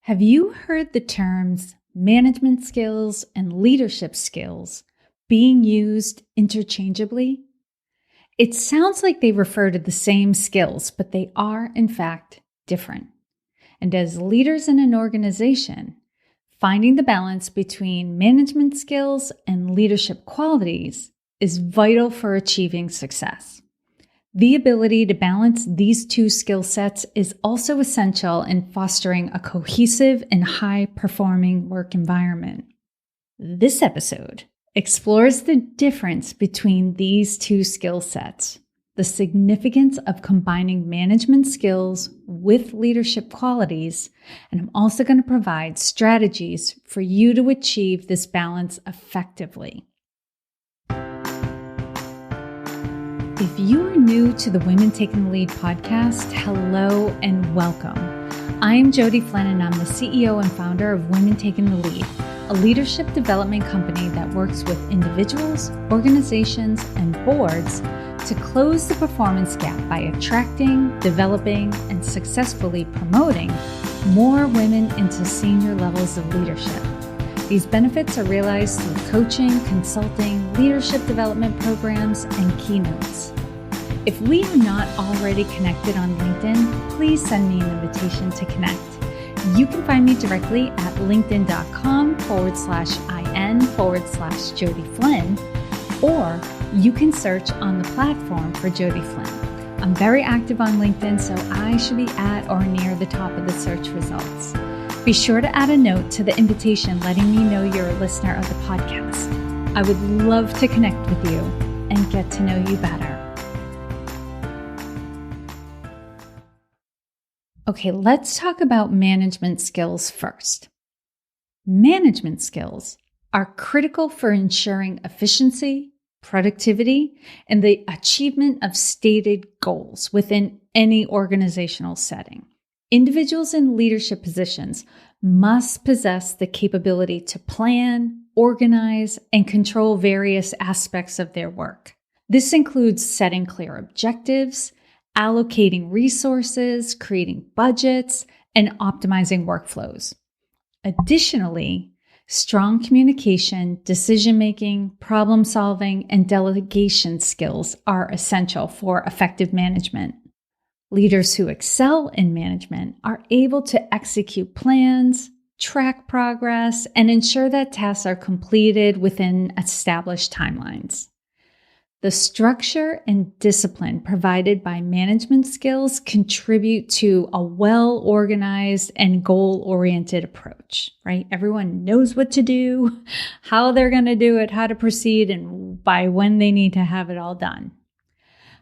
Have you heard the terms management skills and leadership skills being used interchangeably? It sounds like they refer to the same skills, but they are, in fact, different. And as leaders in an organization, finding the balance between management skills and leadership qualities is vital for achieving success. The ability to balance these two skill sets is also essential in fostering a cohesive and high-performing work environment. This episode explores the difference between these two skill sets, the significance of combining management skills with leadership qualities, and I'm also going to provide strategies for you to achieve this balance effectively. If you are new to the Women Taking the Lead podcast, hello and welcome. I'm Jody Flynn and I'm the CEO and founder of Women Taking the Lead, a leadership development company that works with individuals, organizations, and boards to close the performance gap by attracting, developing, and successfully promoting more women into senior levels of leadership. These benefits are realized through coaching, consulting, leadership development programs, and keynotes. If we are not already connected on LinkedIn, please send me an invitation to connect. You can find me directly at linkedin.com/in/Jody Flynn, or you can search on the platform for Jody Flynn. I'm very active on LinkedIn, so I should be at or near the top of the search results. Be sure to add a note to the invitation letting me know you're a listener of the podcast. I would love to connect with you and get to know you better. Okay, let's talk about management skills first. Management skills are critical for ensuring efficiency, productivity, and the achievement of stated goals within any organizational setting. Individuals in leadership positions must possess the capability to plan, organize, and control various aspects of their work. This includes setting clear objectives, allocating resources, creating budgets, and optimizing workflows. Additionally, strong communication, decision-making, problem-solving, and delegation skills are essential for effective management. Leaders who excel in management are able to execute plans, track progress, and ensure that tasks are completed within established timelines. The structure and discipline provided by management skills contribute to a well-organized and goal-oriented approach, right? Everyone knows what to do, how they're going to do it, how to proceed, and by when they need to have it all done.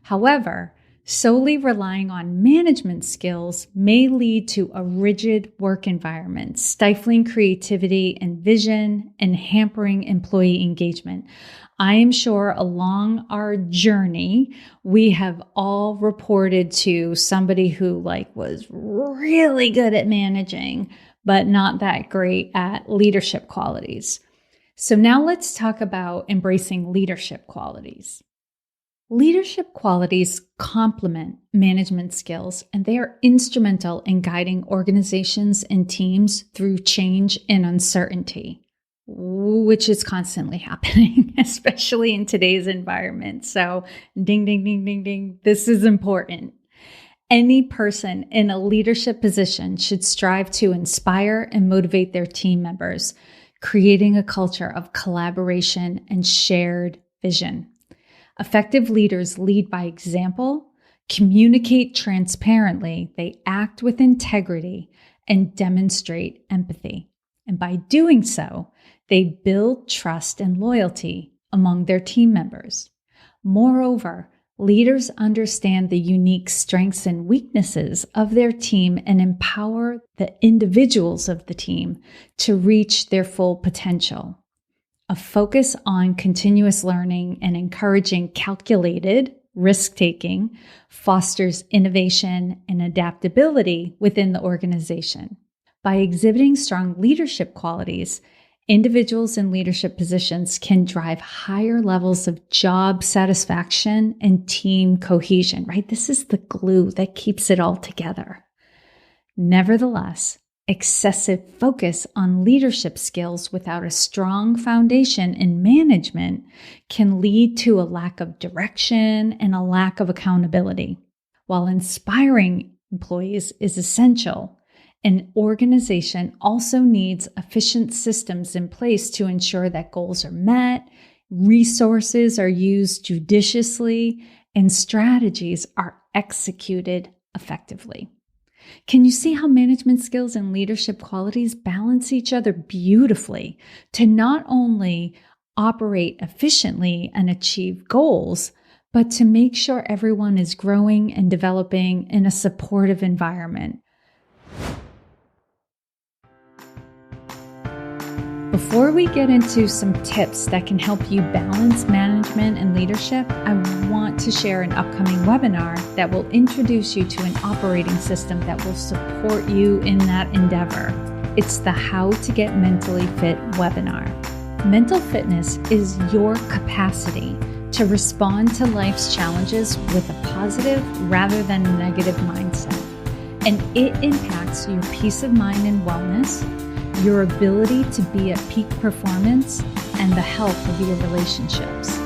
However, solely relying on management skills may lead to a rigid work environment, stifling creativity and vision, and hampering employee engagement. I am sure along our journey, we have all reported to somebody who was really good at managing, but not that great at leadership qualities. So now let's talk about embracing leadership qualities. Leadership qualities complement management skills, and they are instrumental in guiding organizations and teams through change and uncertainty, which is constantly happening, especially in today's environment. So ding, ding, ding, ding, ding. This is important. Any person in a leadership position should strive to inspire and motivate their team members, creating a culture of collaboration and shared vision. Effective leaders lead by example, communicate transparently, they act with integrity, and demonstrate empathy. And by doing so, they build trust and loyalty among their team members. Moreover, leaders understand the unique strengths and weaknesses of their team and empower the individuals of the team to reach their full potential. A focus on continuous learning and encouraging calculated risk-taking fosters innovation and adaptability within the organization. By exhibiting strong leadership qualities, individuals in leadership positions can drive higher levels of job satisfaction and team cohesion, right? This is the glue that keeps it all together. Nevertheless, Excessive focus on leadership skills without a strong foundation in management can lead to a lack of direction and a lack of accountability. While inspiring employees is essential, an organization also needs efficient systems in place to ensure that goals are met, resources are used judiciously, and strategies are executed effectively. Can you see how management skills and leadership qualities balance each other beautifully to not only operate efficiently and achieve goals, but to make sure everyone is growing and developing in a supportive environment? Before we get into some tips that can help you balance management and leadership, I want to share an upcoming webinar that will introduce you to an operating system that will support you in that endeavor. It's the How to Get Mentally Fit webinar. Mental fitness is your capacity to respond to life's challenges with a positive rather than a negative mindset. And it impacts your peace of mind and wellness, your ability to be at peak performance, and the health of your relationships.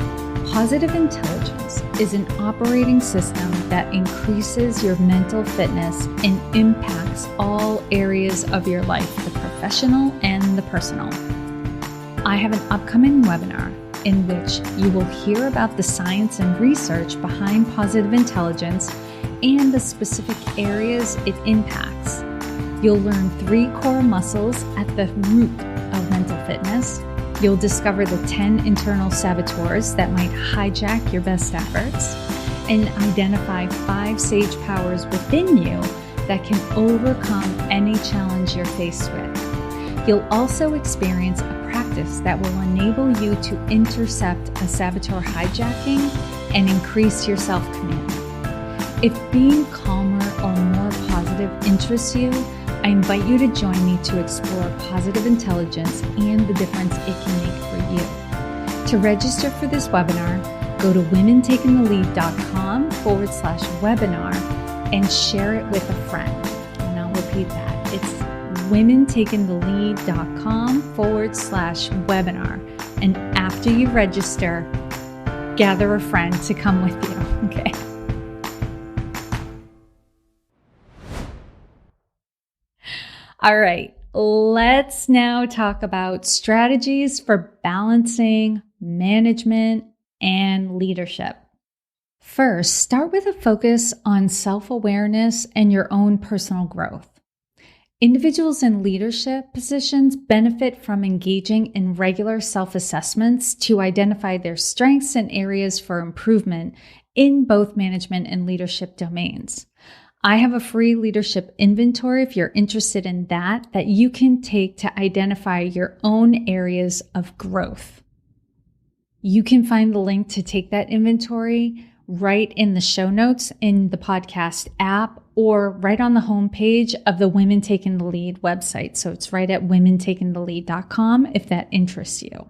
Positive intelligence is an operating system that increases your mental fitness and impacts all areas of your life, the professional and the personal. I have an upcoming webinar in which you will hear about the science and research behind positive intelligence and the specific areas it impacts. You'll learn 3 core muscles at the root of mental fitness. You'll discover the 10 internal saboteurs that might hijack your best efforts, and identify 5 sage powers within you that can overcome any challenge you're faced with. You'll also experience a practice that will enable you to intercept a saboteur hijacking and increase your self-command. If being calmer or more positive interests you, I invite you to join me to explore positive intelligence and the difference it can make for you. To register for this webinar, go to womentakingthelead.com/webinar and share it with a friend. And I'll repeat that. It's womentakingthelead.com/webinar. And after you register, gather a friend to come with you. Okay. All right, let's now talk about strategies for balancing management and leadership. First, start with a focus on self-awareness and your own personal growth. Individuals in leadership positions benefit from engaging in regular self-assessments to identify their strengths and areas for improvement in both management and leadership domains. I have a free leadership inventory if you're interested in that you can take to identify your own areas of growth. You can find the link to take that inventory right in the show notes in the podcast app or right on the homepage of the Women Taking the Lead website. So it's right at womentakingthelead.com if that interests you.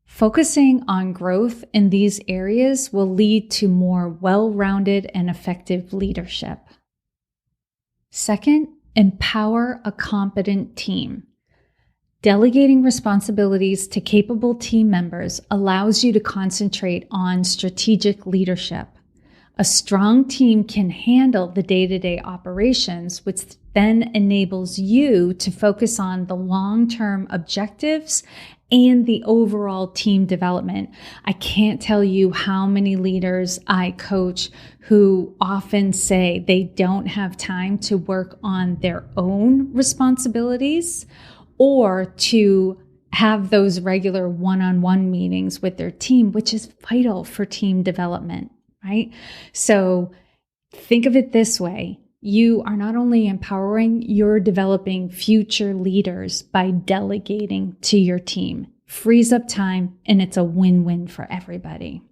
Focusing on growth in these areas will lead to more well-rounded and effective leadership. Second, empower a competent team. Delegating responsibilities to capable team members allows you to concentrate on strategic leadership. A strong team can handle the day-to-day operations, which then enables you to focus on the long-term objectives and the overall team development. I can't tell you how many leaders I coach who often say they don't have time to work on their own responsibilities or to have those regular one-on-one meetings with their team, which is vital for team development, right? So think of it this way. You are not only empowering, you're developing future leaders by delegating to your team. Frees up time, and it's a win-win for everybody.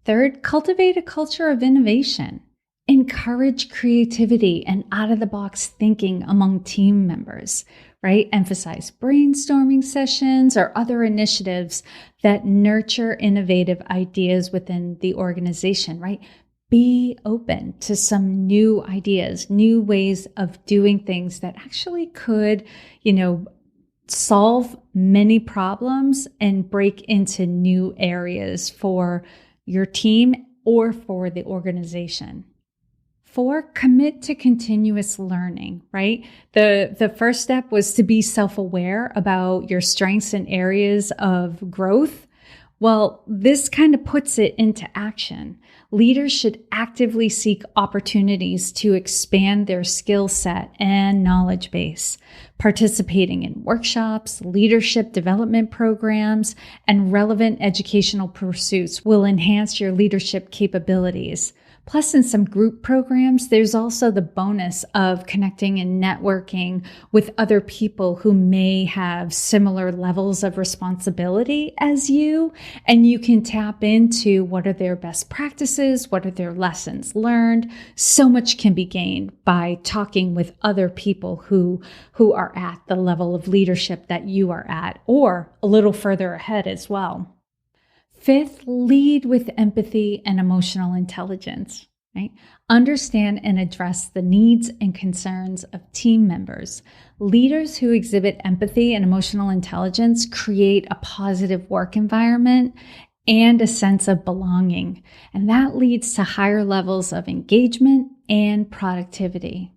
Third, cultivate a culture of innovation. Encourage creativity and out-of-the-box thinking among team members, right? Emphasize brainstorming sessions or other initiatives that nurture innovative ideas within the organization, right? be open to some new ideas, new ways of doing things that actually could, solve many problems and break into new areas for your team or for the organization. 4, commit to continuous learning, right? The first step was to be self-aware about your strengths and areas of growth. Well, this kind of puts it into action. Leaders should actively seek opportunities to expand their skill set and knowledge base. Participating in workshops, leadership development programs, and relevant educational pursuits will enhance your leadership capabilities. Plus, in some group programs, there's also the bonus of connecting and networking with other people who may have similar levels of responsibility as you, and you can tap into what are their best practices, what are their lessons learned. So much can be gained by talking with other people who are at the level of leadership that you are at, or a little further ahead as well. 5th, lead with empathy and emotional intelligence, right? Understand and address the needs and concerns of team members. Leaders who exhibit empathy and emotional intelligence create a positive work environment and a sense of belonging, and that leads to higher levels of engagement and productivity.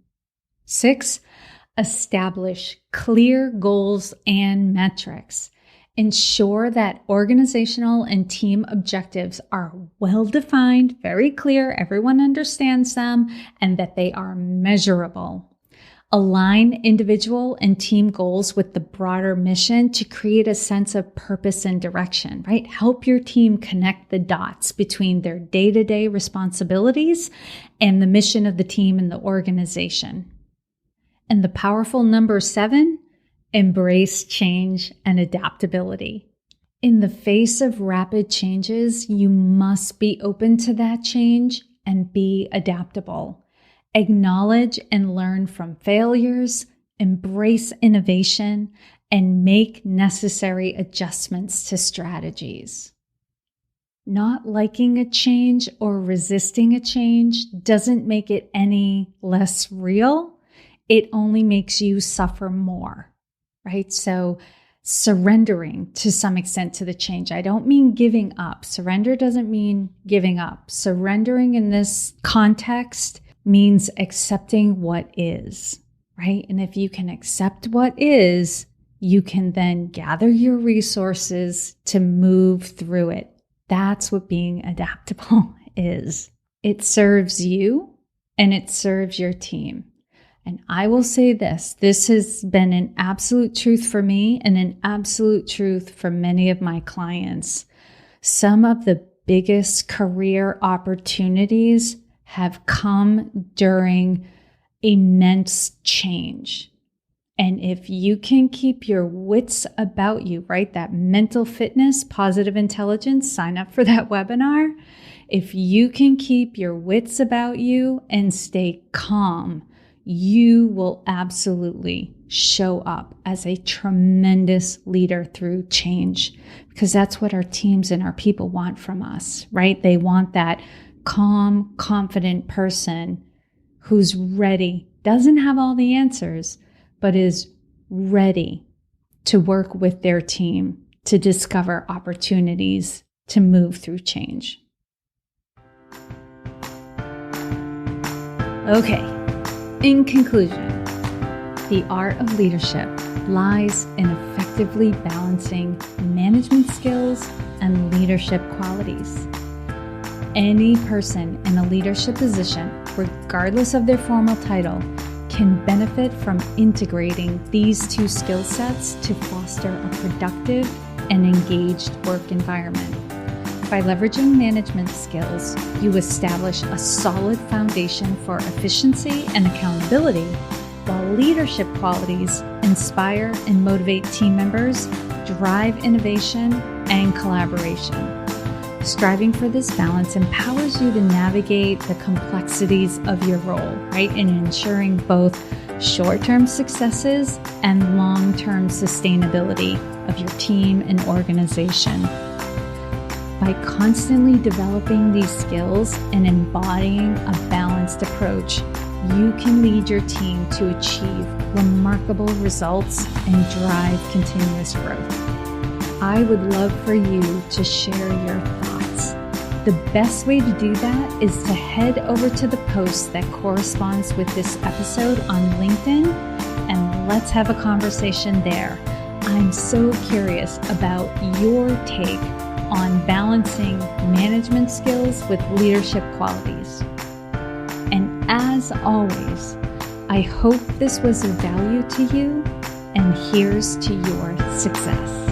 6, establish clear goals and metrics. Ensure that organizational and team objectives are well-defined, very clear, everyone understands them, and that they are measurable. Align individual and team goals with the broader mission to create a sense of purpose and direction, right? Help your team connect the dots between their day-to-day responsibilities and the mission of the team and the organization. And the powerful number 7, embrace change and adaptability. In the face of rapid changes, you must be open to that change and be adaptable. Acknowledge and learn from failures, embrace innovation, and make necessary adjustments to strategies. Not liking a change or resisting a change doesn't make it any less real. It only makes you suffer more. Right? So surrendering to some extent to the change. I don't mean giving up. Surrender doesn't mean giving up. Surrendering in this context means accepting what is, right? And if you can accept what is, you can then gather your resources to move through it. That's what being adaptable is. It serves you and it serves your team. And I will say this has been an absolute truth for me and an absolute truth for many of my clients. Some of the biggest career opportunities have come during immense change. And if you can keep your wits about you, right? That mental fitness, positive intelligence, sign up for that webinar. If you can keep your wits about you and stay calm, you will absolutely show up as a tremendous leader through change, because that's what our teams and our people want from us, right? They want that calm, confident person who's ready, doesn't have all the answers, but is ready to work with their team to discover opportunities to move through change. Okay. In conclusion, the art of leadership lies in effectively balancing management skills and leadership qualities. Any person in a leadership position, regardless of their formal title, can benefit from integrating these 2 skill sets to foster a productive and engaged work environment. By leveraging management skills, you establish a solid foundation for efficiency and accountability, while leadership qualities inspire and motivate team members, drive innovation and collaboration. Striving for this balance empowers you to navigate the complexities of your role, right? In ensuring both short-term successes and long-term sustainability of your team and organization. by constantly developing these skills and embodying a balanced approach, you can lead your team to achieve remarkable results and drive continuous growth. I would love for you to share your thoughts. The best way to do that is to head over to the post that corresponds with this episode on LinkedIn, and let's have a conversation there. I'm so curious about your take on balancing management skills with leadership qualities. And as always, I hope this was of value to you, and here's to your success.